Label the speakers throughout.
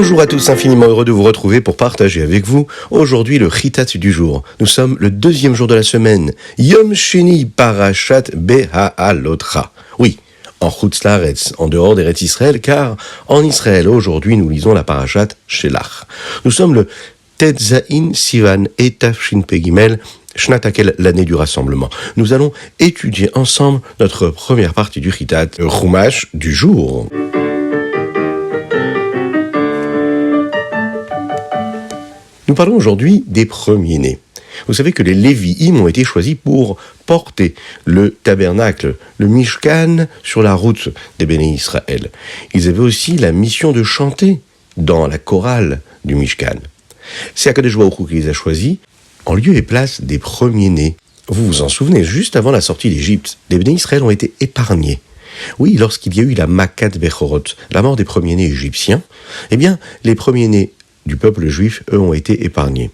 Speaker 1: Bonjour à tous, infiniment heureux de vous retrouver pour partager avec vous aujourd'hui le Chitat du jour. Nous sommes le deuxième jour de la semaine, Yom Sheni Parashat Beha'alotcha. Oui, en Chutz Laaretz, en dehors d'Eretz Israël, car en Israël aujourd'hui nous lisons la Parashat Shelach. Nous sommes le Tetzaïn Sivan et Tafshin Pegimel, Shnatakel, l'année du rassemblement. Nous allons étudier ensemble notre première partie du Chitat, le Chumash du jour. Nous parlons aujourd'hui des premiers-nés. Vous savez que les Lévi'im ont été choisis pour porter le tabernacle, le Mishkan, sur la route des Béné Israël. Ils avaient aussi la mission de chanter dans la chorale du Mishkan. C'est Akadosh Baruch Hu qui les a choisis en lieu et place des premiers-nés. Vous vous en souvenez, juste avant la sortie d'Égypte, les Béné Israël ont été épargnés. Oui, lorsqu'il y a eu la Makat Bechorot, la mort des premiers-nés égyptiens, eh bien, les premiers-nés du peuple juif, eux, ont été épargnés.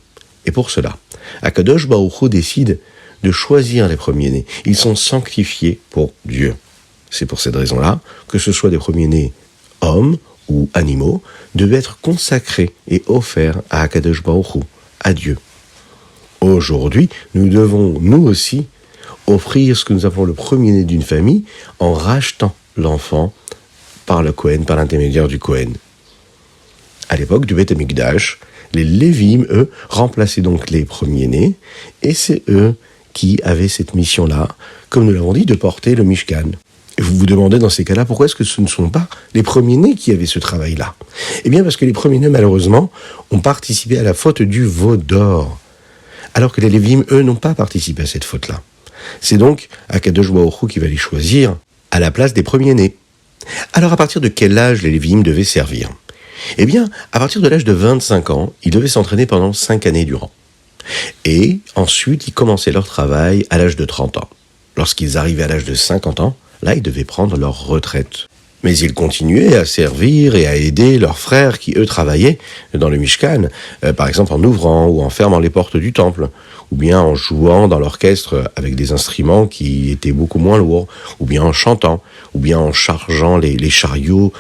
Speaker 1: Et pour cela, Akadosh Baruch Hu décide de choisir les premiers-nés. Ils sont sanctifiés pour Dieu. C'est pour cette raison-là que ce soit des premiers-nés hommes ou animaux, devaient être consacrés et offerts à Akadosh Baruch Hu, à Dieu. Aujourd'hui, nous devons, nous aussi, offrir ce que nous appelons le premier-né d'une famille en rachetant l'enfant par le Kohen, par l'intermédiaire du Kohen. À l'époque du Beth Amikdash, les Lévi'im, eux, remplaçaient donc les premiers-nés, et c'est eux qui avaient cette mission-là, comme nous l'avons dit, de porter le Mishkan. Et vous vous demandez dans ces cas-là, pourquoi est-ce que ce ne sont pas les premiers-nés qui avaient ce travail-là ? Eh bien parce que les premiers-nés, malheureusement, ont participé à la faute du veau d'or, alors que les Lévi'im, eux, n'ont pas participé à cette faute-là. C'est donc Akadosh Baruch Hu qui va les choisir à la place des premiers-nés. Alors à partir de quel âge les Lévi'im devaient servir ? Eh bien, à partir de l'âge de 25 ans, ils devaient s'entraîner pendant 5 années durant. Et ensuite, ils commençaient leur travail à l'âge de 30 ans. Lorsqu'ils arrivaient à l'âge de 50 ans, là, ils devaient prendre leur retraite. Mais ils continuaient à servir et à aider leurs frères qui, eux, travaillaient dans le Mishkan, par exemple en ouvrant ou en fermant les portes du temple, ou bien en jouant dans l'orchestre avec des instruments qui étaient beaucoup moins lourds, ou bien en chantant, ou bien en chargeant les chariots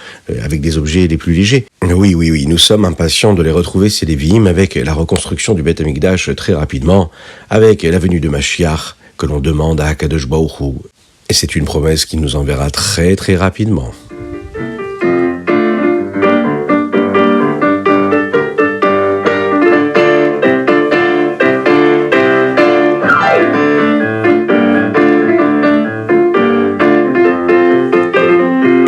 Speaker 1: avec des objets les plus légers. Oui, nous sommes impatients de les retrouver, ces Lévi'im, avec la reconstruction du Beth Amikdash très rapidement, avec la venue de Mashiach que l'on demande à Akadosh Baruch Hu. Et c'est une promesse qui nous enverra très très rapidement.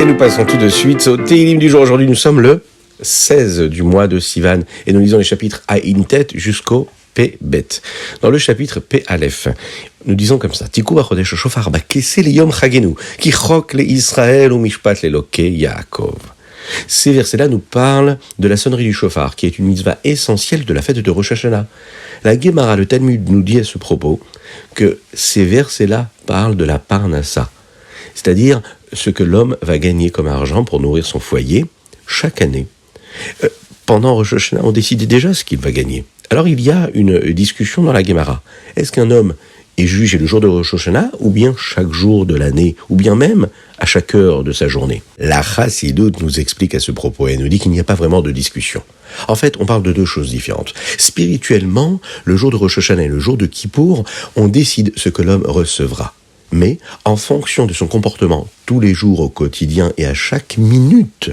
Speaker 1: Et nous passons tout de suite au Télim du jour. Aujourd'hui, nous sommes le 16 du mois de Sivan et nous lisons les chapitres Aïn Tet jusqu'au P Bet. Dans le chapitre P Aleph, nous disons comme ça: Tikou bachodesh shofar bakese leyom chagenu ki chok le Israël ou mishpat leloke Yaakov. Ces versets-là nous parlent de la sonnerie du shofar, qui est une mitzvah essentielle de la fête de Rosh Hashanah. La Gemara, le Talmud, nous dit à ce propos que ces versets-là parlent de la parnassa, c'est-à-dire ce que l'homme va gagner comme argent pour nourrir son foyer chaque année. Pendant Rosh Hashanah, on décide déjà ce qu'il va gagner. Alors il y a une discussion dans la Gemara. Est-ce qu'un homme est jugé le jour de Rosh Hashanah, ou bien chaque jour de l'année, ou bien même à chaque heure de sa journée ? La Chassidut nous explique à ce propos et nous dit qu'il n'y a pas vraiment de discussion. En fait, on parle de deux choses différentes. Spirituellement, le jour de Rosh Hashanah et le jour de Kippour, on décide ce que l'homme recevra. Mais en fonction de son comportement tous les jours au quotidien et à chaque minute,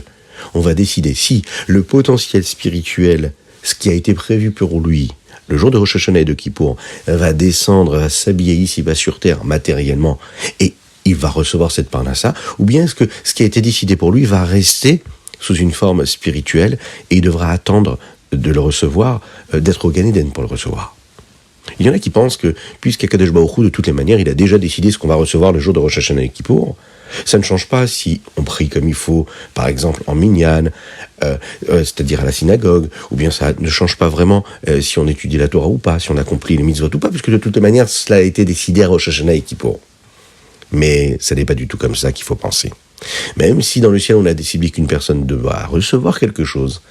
Speaker 1: on va décider si le potentiel spirituel, ce qui a été prévu pour lui, le jour de Rosh Hashanah et de Kippour, va descendre, va s'habiller ici-bas sur terre matériellement, et il va recevoir cette parnassa, ou bien est-ce que ce qui a été décidé pour lui va rester sous une forme spirituelle, et il devra attendre de le recevoir, d'être au Gan Eden pour le recevoir. Il y en a qui pensent que, puisqu'Akadosh Baruch Hu, de toutes les manières, il a déjà décidé ce qu'on va recevoir le jour de Rosh Hashanah et Kippour, ça ne change pas si on prie comme il faut, par exemple en minyan, c'est-à-dire à la synagogue, ou bien ça ne change pas vraiment si on étudie la Torah ou pas, si on accomplit les mitzvot ou pas, puisque de toutes les manières, cela a été décidé à Rosh Hashanah et Kippour. Mais ça n'est pas du tout comme ça qu'il faut penser. Même si dans le ciel on a décidé qu'une personne doit recevoir quelque chose,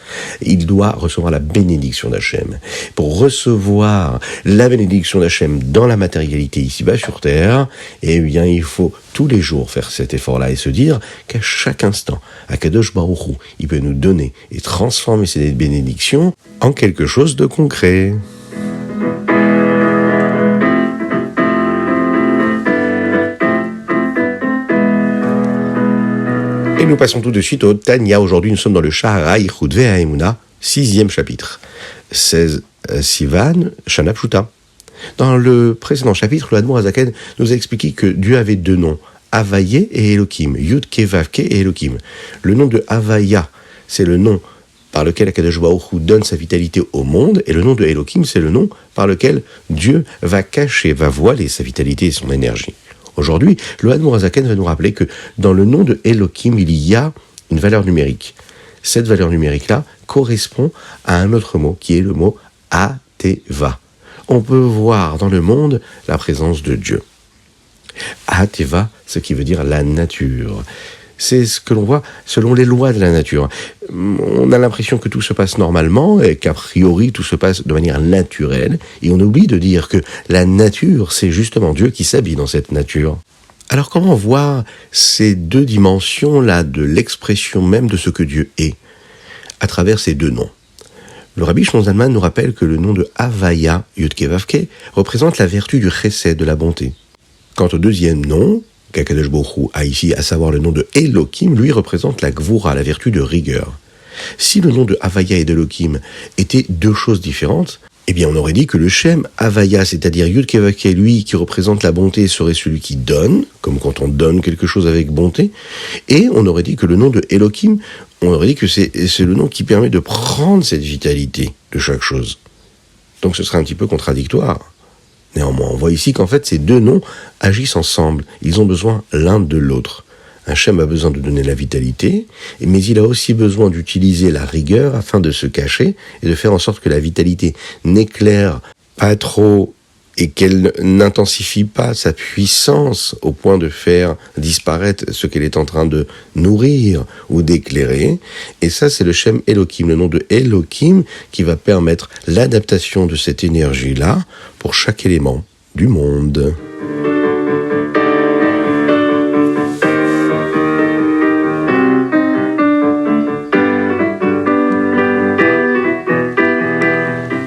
Speaker 1: il doit recevoir la bénédiction d'Hachem. Pour recevoir la bénédiction d'Hachem dans la matérialité ici-bas sur terre, eh bien il faut tous les jours faire cet effort-là et se dire qu'à chaque instant, Akadosh Baruch Hu, il peut nous donner et transformer ces bénédictions en quelque chose de concret. Et nous passons tout de suite au Tanya. Aujourd'hui, nous sommes dans le Shaharai Chudve Haemuna, 6e chapitre. 16 Sivan, Shana Pshuta. Dans le précédent chapitre, le Admor Hazaken nous a expliqué que Dieu avait deux noms, Havaye et Elohim, Yud Ke Vav Ke et Elohim. Le nom de Havaya, c'est le nom par lequel Akadosh Baruch Hu donne sa vitalité au monde, et le nom de Elohim, c'est le nom par lequel Dieu va cacher, va voiler sa vitalité et son énergie. Aujourd'hui, le Admor Hazaken va nous rappeler que dans le nom de Elohim, il y a une valeur numérique. Cette valeur numérique-là correspond à un autre mot, qui est le mot Ateva. On peut voir dans le monde la présence de Dieu. Ateva, ce qui veut dire la nature. C'est ce que l'on voit selon les lois de la nature. On a l'impression que tout se passe normalement et qu'a priori tout se passe de manière naturelle. Et on oublie de dire que la nature, c'est justement Dieu qui s'habille dans cette nature. Alors comment voir ces deux dimensions-là de l'expression même de ce que Dieu est à travers ces deux noms? Le Rabbi Shlomo Zalman nous rappelle que le nom de Havaya, Yud Ke Vav Ke, représente la vertu du chesed, de la bonté. Quant au deuxième nom, qu'Akadosh Baruch Hu a ici, à savoir le nom de Elohim, lui représente la Gvura, la vertu de rigueur. Si le nom de Havaya et d'Elohim étaient deux choses différentes, eh bien on aurait dit que le Shem Havaya, c'est-à-dire Yud Ke Vav Ke, lui qui représente la bonté, serait celui qui donne, comme quand on donne quelque chose avec bonté, et on aurait dit que le nom de Elohim, on aurait dit que c'est le nom qui permet de prendre cette vitalité de chaque chose. Donc ce serait un petit peu contradictoire. Néanmoins, on voit ici qu'en fait, ces deux noms agissent ensemble. Ils ont besoin l'un de l'autre. Hachem a besoin de donner la vitalité, mais il a aussi besoin d'utiliser la rigueur afin de se cacher et de faire en sorte que la vitalité n'éclaire pas trop et qu'elle n'intensifie pas sa puissance au point de faire disparaître ce qu'elle est en train de nourrir ou d'éclairer. Et ça, c'est le Shem Elohim, le nom de Elohim, qui va permettre l'adaptation de cette énergie-là pour chaque élément du monde.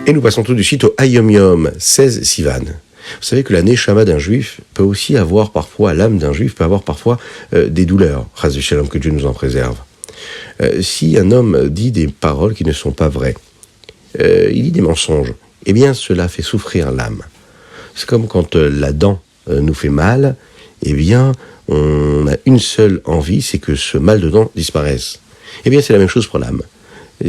Speaker 1: Et nous passons tout de suite au Hayom Yom, 16 Sivan. Vous savez que la Neshama d'un juif peut aussi avoir parfois, l'âme d'un juif peut avoir parfois des douleurs. Chas v'shalom, que Dieu nous en préserve. Si un homme dit des paroles qui ne sont pas vraies, il dit des mensonges, eh bien cela fait souffrir l'âme. C'est comme quand la dent nous fait mal, eh bien on a une seule envie, c'est que ce mal de dent disparaisse. Eh bien c'est la même chose pour l'âme.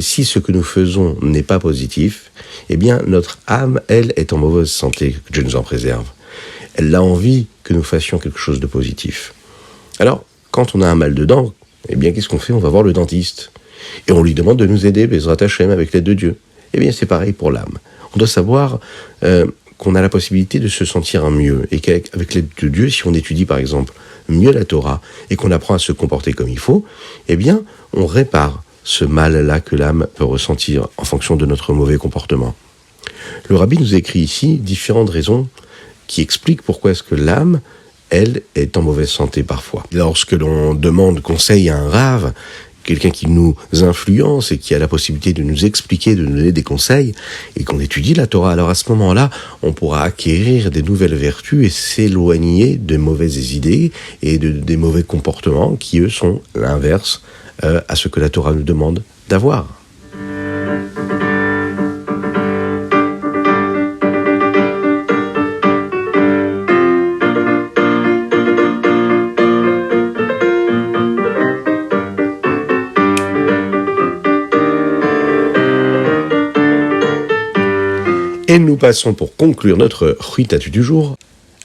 Speaker 1: Si ce que nous faisons n'est pas positif, eh bien notre âme, elle, est en mauvaise santé, que Dieu nous en préserve. Elle a envie que nous fassions quelque chose de positif. Alors, quand on a un mal de dents, eh bien qu'est-ce qu'on fait? On va voir le dentiste. Et on lui demande de nous aider, Bezrat Hashem, avec l'aide de Dieu. Eh bien c'est pareil pour l'âme. On doit savoir qu'on a la possibilité de se sentir mieux, et qu'avec l'aide de Dieu, si on étudie par exemple mieux la Torah, et qu'on apprend à se comporter comme il faut, eh bien on répare ce mal-là que l'âme peut ressentir en fonction de notre mauvais comportement. Le Rabbi nous écrit ici différentes raisons qui expliquent pourquoi est-ce que l'âme, elle, est en mauvaise santé parfois. Lorsque l'on demande conseil à un rave, quelqu'un qui nous influence et qui a la possibilité de nous expliquer, de nous donner des conseils, et qu'on étudie la Torah, alors à ce moment-là, on pourra acquérir des nouvelles vertus et s'éloigner de mauvaises idées et des mauvais comportements qui, eux, sont l'inverse à ce que la Torah nous demande d'avoir. Et nous passons pour conclure notre Chuitatu du jour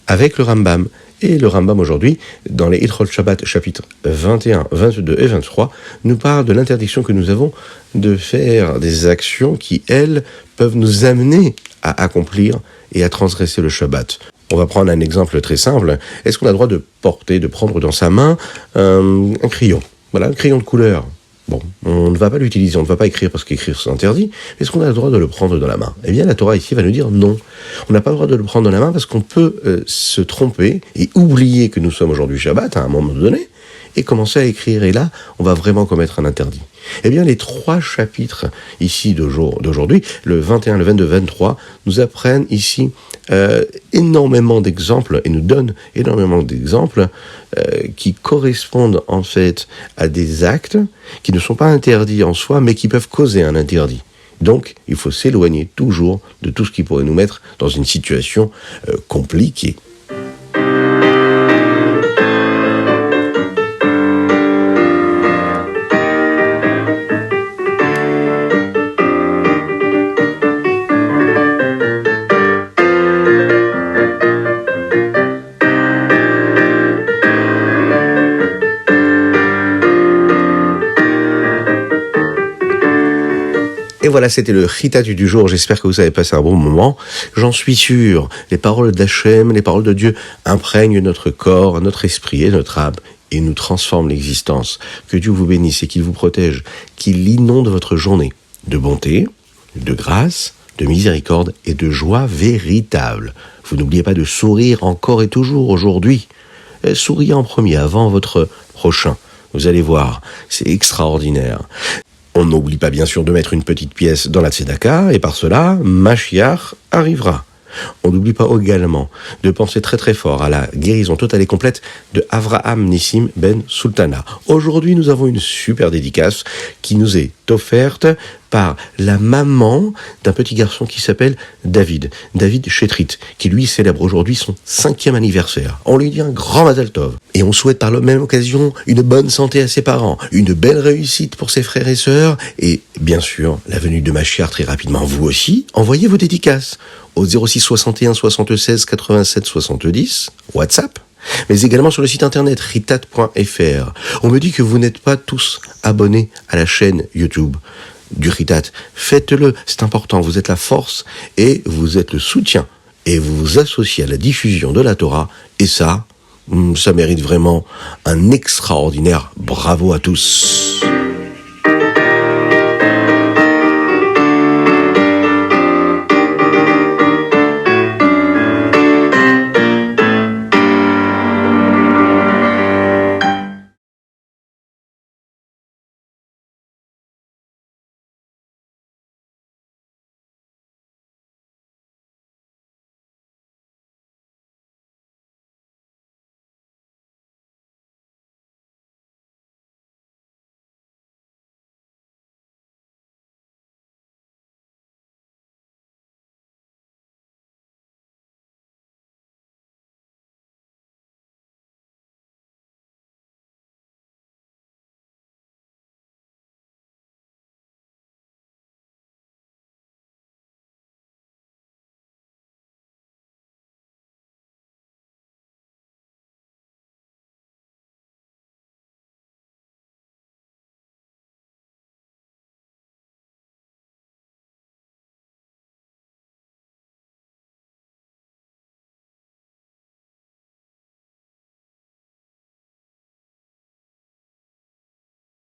Speaker 1: avec le Rambam. Et le Rambam aujourd'hui, dans les Hilchot Shabbat, chapitres 21, 22 et 23, nous parle de l'interdiction que nous avons de faire des actions qui, elles, peuvent nous amener à accomplir et à transgresser le Shabbat. On va prendre un exemple très simple. Est-ce qu'on a le droit de prendre dans sa main un crayon? Voilà, un crayon de couleur. Bon, on ne va pas l'utiliser, on ne va pas écrire parce qu'écrire c'est interdit. Est-ce qu'on a le droit de le prendre dans la main? Eh bien, la Torah ici va nous dire non. On n'a pas le droit de le prendre dans la main parce qu'on peut se tromper et oublier que nous sommes aujourd'hui Shabbat à un moment donné et commencer à écrire. Et là, on va vraiment commettre un interdit. Eh bien, les 3 chapitres ici d'aujourd'hui, le 21, le 22, 23, nous apprennent ici énormément d'exemples et nous donnent énormément d'exemples qui correspondent en fait à des actes qui ne sont pas interdits en soi, mais qui peuvent causer un interdit. Donc, il faut s'éloigner toujours de tout ce qui pourrait nous mettre dans une situation compliquée. Et voilà, c'était le Chitat du jour. J'espère que vous avez passé un bon moment. J'en suis sûr. Les paroles d'Hachem, les paroles de Dieu imprègnent notre corps, notre esprit et notre âme et nous transforment l'existence. Que Dieu vous bénisse et qu'il vous protège, qu'il inonde votre journée de bonté, de grâce, de miséricorde et de joie véritable. Vous n'oubliez pas de sourire encore et toujours aujourd'hui. Souriez en premier avant votre prochain. Vous allez voir, c'est extraordinaire. On n'oublie pas bien sûr de mettre une petite pièce dans la tzedaka, et par cela, Mashiach arrivera. On n'oublie pas également de penser très très fort à la guérison totale et complète de Avraham Nissim Ben Sultana. Aujourd'hui, nous avons une super dédicace qui nous est offerte par la maman d'un petit garçon qui s'appelle David Chetrit, qui lui célèbre aujourd'hui son 5e anniversaire. On lui dit un grand Mazal Tov. Et on souhaite par la même occasion une bonne santé à ses parents, une belle réussite pour ses frères et sœurs, et bien sûr, la venue de Mashiach très rapidement. Vous aussi, envoyez vos dédicaces au 06 61 76 87 70, WhatsApp, mais également sur le site internet ritat.fr. On me dit que vous n'êtes pas tous abonnés à la chaîne YouTube du Ritat. Faites-le, c'est important, vous êtes la force et vous êtes le soutien et vous vous associez à la diffusion de la Torah et ça mérite vraiment un extraordinaire bravo à tous.